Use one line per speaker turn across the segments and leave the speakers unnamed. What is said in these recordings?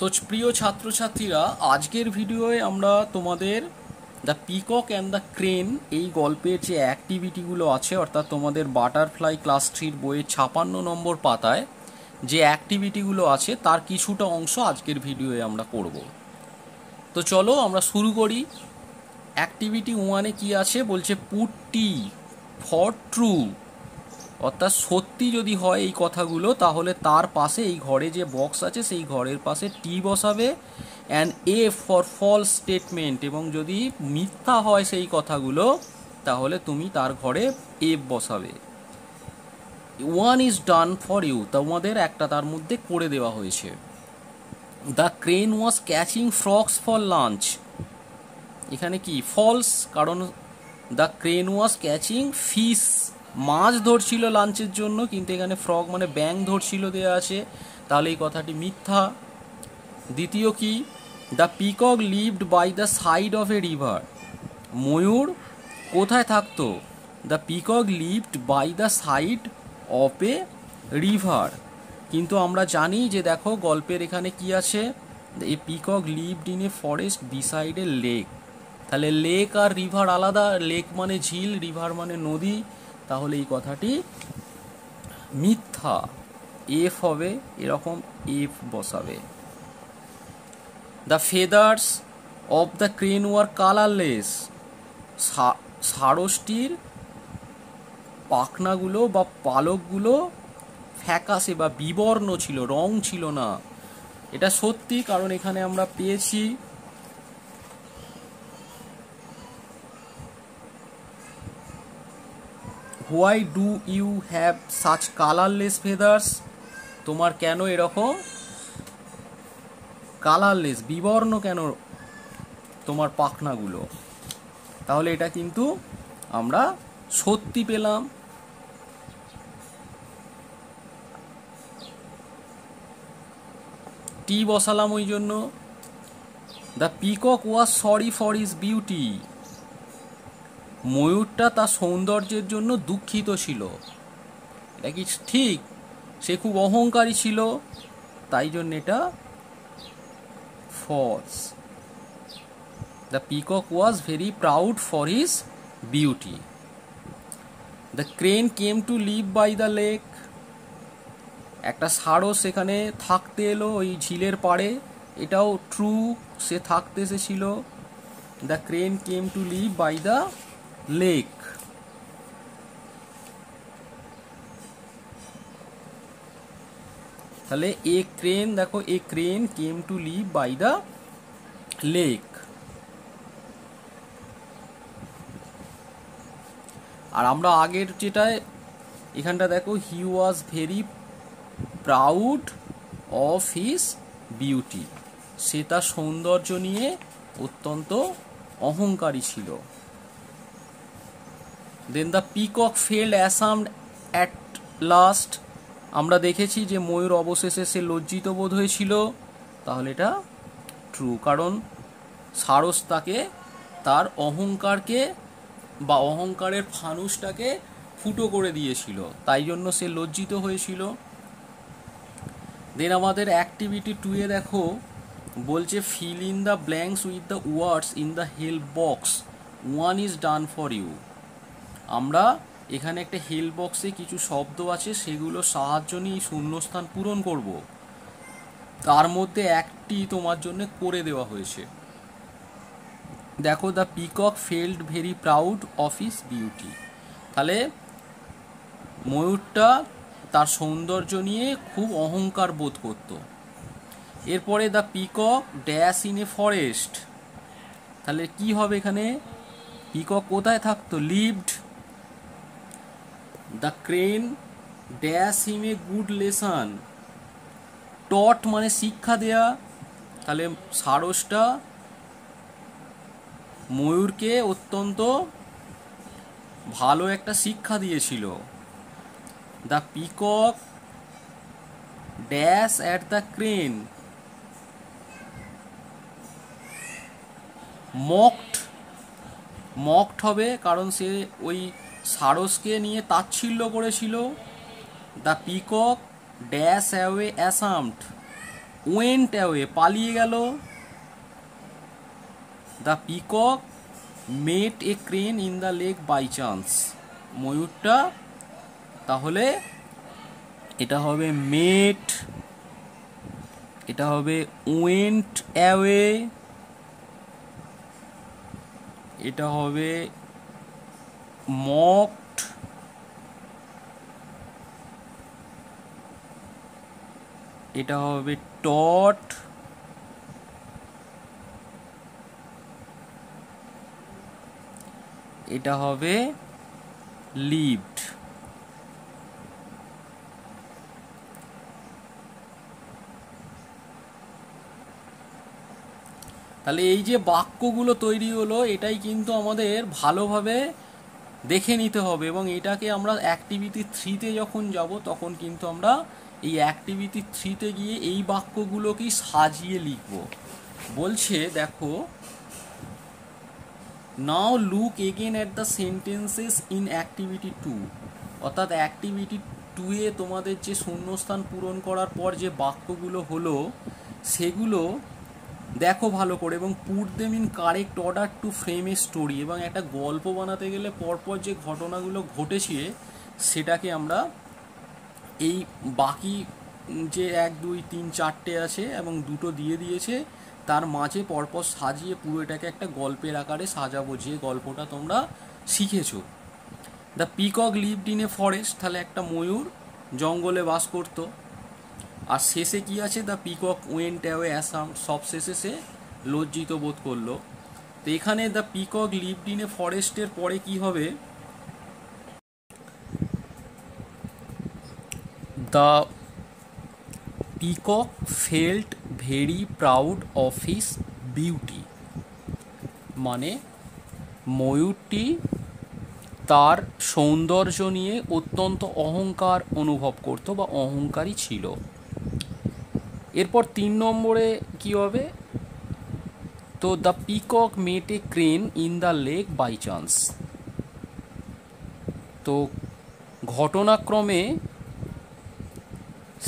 তো প্রিয় ছাত্রছাত্রীরা, আজকের ভিডিওয়ে আমরা তোমাদের the peacock and the crane এই গল্পের যে অ্যাক্টিভিটিগুলো আছে, অর্থাৎ তোমাদের বাটারফ্লাই ক্লাস 3-র বইয়ের 56 নম্বর পাতায় যে অ্যাক্টিভিটিগুলো আছে তার কিছুটা অংশ আজকের ভিডিওয়ে আমরা করব। তো চলো আমরা শুরু করি। অ্যাক্টিভিটি 1-এ কি আছে বলছে, পুট টি ফর ট্রু, অর্থাৎ সত্যি যদি হয় এই কথাগুলো তাহলে তার পাশে এই ঘরে যে বক্স আছে সেই ঘরের পাশে টি বসাবে, and a for false statement, এবং যদি মিথ্যা হয় সেই কথাগুলো তাহলে তুমি তার ঘরে এফ বসাবে। One is done for you, তোমাদের একটা তার মধ্যে করে দেওয়া হয়েছে। The crane was catching frogs for lunch, এখানে কি ফলস, কারণ the crane was catching fish, মাছ ধরছিল লাঞ্চের জন্য, কিন্তু এখানে ফ্রগ মানে ব্যাং ধরছিল দেওয়া আছে, তাহলে এই কথাটি মিথ্যা। দ্বিতীয় কি, the peacock lived by the side of a river, ময়ূর কোথায় থাকতো? The peacock lived by the side of a river, কিন্তু আমরা জানি যে দেখো গল্পের এখানে কি আছে, a peacock lived in a forest beside a lake, তাহলে লেক আর রিভার আলাদা, লেক মানে ঝিল, রিভার মানে নদী, তাহলে এই কথাটি মিথ্যা। এফ হবে, এরকম এফ বসাবে। The feathers of the crane were colourless, ষাঁড়টির পাখনাগুলো বা পালকগুলো ফ্যাকাশে বা বিবর্ণ ছিল, রং ছিল না। এটা সত্যি, কারণ এখানে আমরা পেয়েছি why do you have such colourless feathers, তোমার কেন এরকম কালারলেস বিবর্ণ কেন তোমার পাখনাগুলো, তাহলে এটা কিন্তু আমরা সত্যি পেলাম। টি বসালাম ওই জন্য। The peacock was sorry for his beauty, ময়ূরটা তার সৌন্দর্যের জন্য দুঃখিত ছিল, এটা কি ঠিক? সে খুব অহংকারী ছিল, তাই জন্য এটা false. The peacock was very proud for his beauty. The crane came to live by the lake, একটা ষাঁড়ও সেখানে থাকতে এলো ওই ঝিলের পাড়ে, এটাও ট্রু, সে থাকতে এসেছিল। The crane came to live by the lake. তাহলে এ ক্রেন, দেখো a crane came to live by the lake. আর আমরা আগের যেটায় এখানটা দেখো, he was very proud of his beauty, সে তার সৌন্দর্য নিয়ে অত্যন্ত অহংকারী ছিল। Then the peacock felt ashamed at last, আমরা দেখেছি যে ময়ূর অবশেষে সে লজ্জিত বোধ হয়েছিল, তাহলে এটা ট্রু, কারণ সারস তাকে তার অহংকারকে বা অহংকারের ফানুসটাকে ফুটো করে দিয়েছিল, তাই জন্য সে লজ্জিত হয়েছিল। দেন আমাদের অ্যাক্টিভিটি 2-এ দেখো বলছে, fill in the blanks with the words in the help box, one is done for you. আমরা এখানে একটা হেল্প বক্সে কিছু শব্দ আছে, সেগুলো সাহায্য নিয়ে শূন্যস্থান পূরণ করব, তার মধ্যে একটি তোমার জন্য করে দেওয়া হয়েছে। দেখো, the peacock felt very proud of his beauty, তাহলে ময়ূরটা তার সৌন্দর্য নিয়ে খুব অহংকার বোধ করত। এরপরে the peacock dash in a forest, তাহলে কি হবে এখানে, পিকক কোথায় থাকতো? Lived. The crane dash him a good lesson, taught মানে শিক্ষা দেয়া, তাহলে সারসটা ময়ূরকে অত্যন্ত ভালো একটা শিক্ষা দিয়েছিল। The peacock dash at the crane, mocked হবে, কারণ সে ওই সারসকে নিয়ে তাচ্ছিল্য করেছিল। The peacock dash away ashamed, went away পালিয়ে গেল। The peacock met a crane in the lake by chance. ময়ূরটা তাহলে এটা হবে মেট, এটা হবে ওয়েন্ট অ্যাওয়ে, এটা হবে মকড, এটা হবে টট, এটা হবে লিভড। তাহলে এই যে বাক্যগুলো তৈরি হলো এটাই কিন্তু আমাদের ভালোভাবে দেখে নিতে হবে, এবং এটাকে আমরা অ্যাক্টিভিটি 3-তে যখন যাব তখন কিন্তু আমরা এই অ্যাক্টিভিটি 3-তে গিয়ে এই বাক্যগুলোকেই সাজিয়ে লিখব। বলছে দেখো, now look again at the sentences in activity 2। অর্থাৎ অ্যাক্টিভিটি 2-এ তোমাদের যে শূন্যস্থান পূরণ করার পর যে বাক্যগুলো হলো সেগুলো দেখো ভালো করে, এবং put them in correct order to frame a story. এবং একটা গল্প বানাতে গেলে পরপর যে ঘটনাগুলো ঘটেছে সেটাকে আমরা এই বাকি যে 1, 2, 3, 4টে আছে এবং 2টো দিয়ে দিয়েছে তার মাঝে পরপর সাজিয়ে পুরো এটাকে একটা গল্পের আকারে সাজাবো, যে গল্পটা তোমরা শিখেছো। The peacock lived in a forest, তাহলে একটা ময়ূর জঙ্গলে বাস করতো। আর শেষে কি আছে, দ্য পিকক ওয়েন্ট অ্যাওয়ে অ্যাসাম, সব শেষে সে লজ্জিত বোধ করলো। তো এখানে দ্য পিকক লিভড ইন এ ফরেস্টের পরে কি হবে, the peacock felt very proud of his beauty. মানে ময়ূরটি তার সৌন্দর্য নিয়ে অত্যন্ত অহংকার অনুভব করতো বা অহংকারী ছিল। এরপর 3 নম্বরে কি হবে, তো the peacock met a crane in the lake by chance. তো ঘটনাক্রমে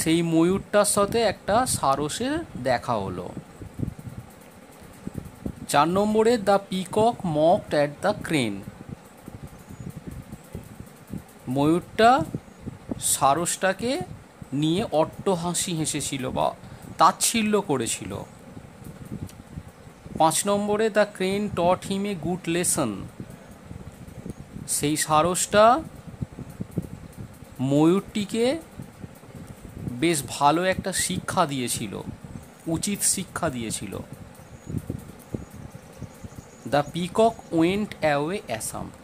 সেই ময়ূরটার সাথে একটা সারসের দেখা হলো। 4 নম্বরে the peacock mocked at the crane. ময়ূরটা সারসটাকে নিয়ে অট্টহাসি হেসেছিল বা তাচ্ছিল্য করেছিল। 5 নম্বরে the crane taught him a good lesson. সেই সারসটা ময়ূরটিকে বেশ ভালো একটা শিক্ষা দিয়েছিল, উচিত শিক্ষা দিয়েছিল। The peacock went away ashamed.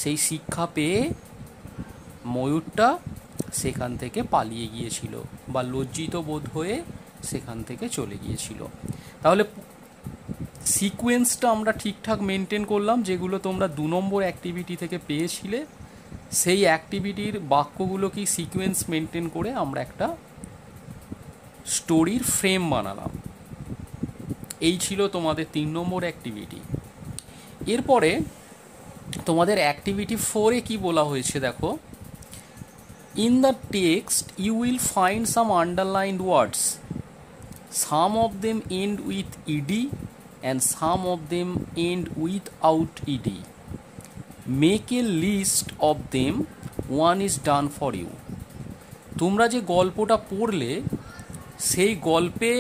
সেই শিক্ষা পেয়ে ময়ূরটা সেখান থেকে পালিয়ে গিয়েছিল বা লজ্জিত বোধ হয়ে সেখান থেকে চলে গিয়েছিল। তাহলে সিকোয়েন্সটা আমরা ঠিকঠাক মেনটেন করলাম, যেগুলো তোমরা 2 নম্বর অ্যাক্টিভিটি থেকে পেয়েছিলে। সেই অ্যাক্টিভিটির বাক্যগুলোকেই সিকোয়েন্স মেনটেন করে আমরা একটা স্টোরির ফ্রেম বানালাম। এই ছিল তোমাদের 3 নম্বর অ্যাক্টিভিটি। এরপরে তোমাদের অ্যাক্টিভিটি 4-এ কি বলা হয়েছে দেখো, in the text you will find some underlined words, some of them end with ED and some of them end without ed. Make a list of them, one is done for you. তোমরা যে গল্পটা পড়লে সেই গল্পে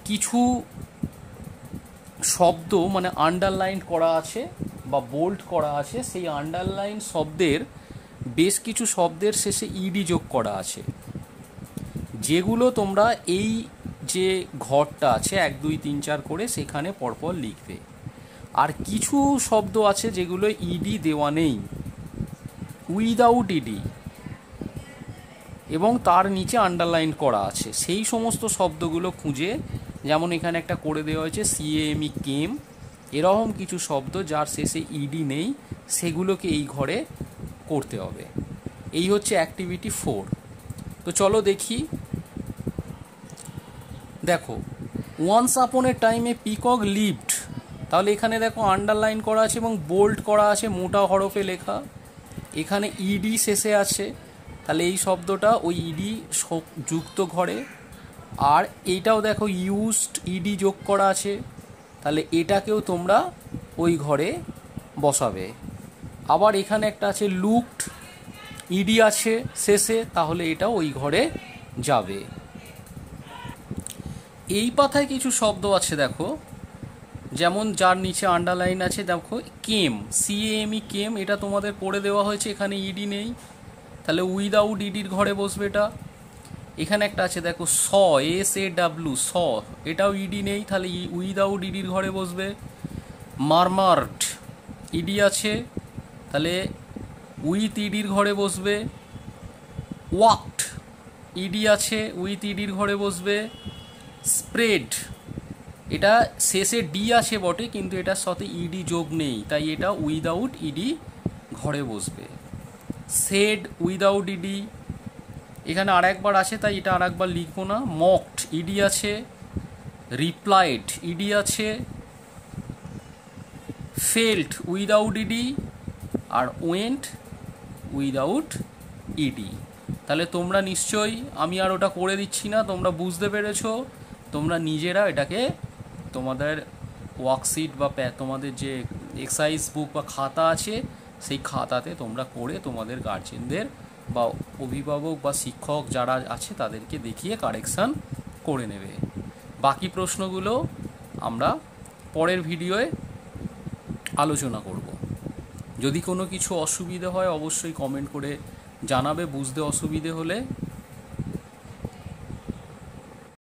কিছু শব্দ মানে underline করা আছে বা বোল্ড করা আছে, সেই আন্ডারলাইন শব্দের বেশ কিছু শব্দের শেষে ইডি যোগ করা আছে, যেগুলো তোমরা এই যে ঘরটা আছে 1, 2, 3, 4 করে সেখানে পরপর লিখবে। আর কিছু শব্দ আছে যেগুলো ইডি দেওয়া নেই, উইদাউট ইডি, এবং তার নিচে আন্ডারলাইন করা আছে। সেই সমস্ত শব্দগুলো খুঁজে, যেমন এখানে একটা করে দেওয়া হয়েছে সিএমই কেম, এরকম কিছু শব্দ যার শেষে ইডি নেই সেগুলোকে এই ঘরে করতে হবে। এই হচ্ছে অ্যাক্টিভিটি 4। তো চলো দেখি। দেখো, once upon a time a peacock lived, তাহলে এখানে দেখো আন্ডারলাইন করা আছে এবং বোল্ড করা আছে, মোটা হরফে লেখা। এখানে ইডি শেষে আছে, তাহলে এই শব্দটা ওই ইডি যুক্ত ঘরে আর এইটাও দেখো ইউজড ইডি যোগ করা আছে, তাহলে এটাকেও তোমরা ওই ঘরে বসাবে। আবার এখানে একটা আছে লুকড, ইডি আছে শেষে, তাহলে এটাও ওই ঘরে যাবে। এই পাতায় কিছু শব্দ আছে দেখো, যেমন যার নিচে আন্ডারলাইন আছে দেখো কেম, সিএএমই কেম, এটা তোমাদের করে দেওয়া হয়েছে, এখানে ইডি নেই, তাহলে উইদাউট ইডির ঘরে বসবে এটা। এখানে একটা আছে দেখো স, SAW স, এটাও ইডি নেই, তাহলে উইদাউট ইডির ঘরে বসবে। মারমার্ড, ইডি আছে, তাহলে উইথ ইডির ঘরে বসবে। ওয়াকড, ইডি আছে, উইথ ইডির ঘরে বসবে। স্প্রেড, এটা শেষে ডি আছে বটে, কিন্তু এটার সাথে ইডি যোগ নেই, তাই এটা উইদাউট ইডি ঘরে বসবে। সেড, উইদাউট ইডি, এখানে আরেকবার আছে তাই এটা আরেকবার লিখবো না। মকড, ইডি আছে। রিপ্লাইড, ইডি আছে। Felt, without ED. আর ওয়েন্ট, উইদাউট ইডি। তাহলে তোমরা নিশ্চয়ই, আমি আর ওটা করে দিচ্ছি না, তোমরা বুঝতে পেরেছো। তোমরা নিজেরা এটাকে তোমাদের ওয়ার্কশিট বা তোমাদের যে এক্সারসাইজ বুক বা খাতা আছে সেই খাতাতে তোমরা করে তোমাদের গার্জেনদের বা অভিভাবক বা শিক্ষক যারা আছে তাদেরকে দেখিয়ে কারেকশান করে নেবে। বাকি প্রশ্নগুলো আমরা পরের ভিডিওয়ে আলোচনা করব। যদি কোনো কিছু অসুবিধে হয় অবশ্যই কমেন্ট করে জানাবে, বুঝতে অসুবিধে হলে।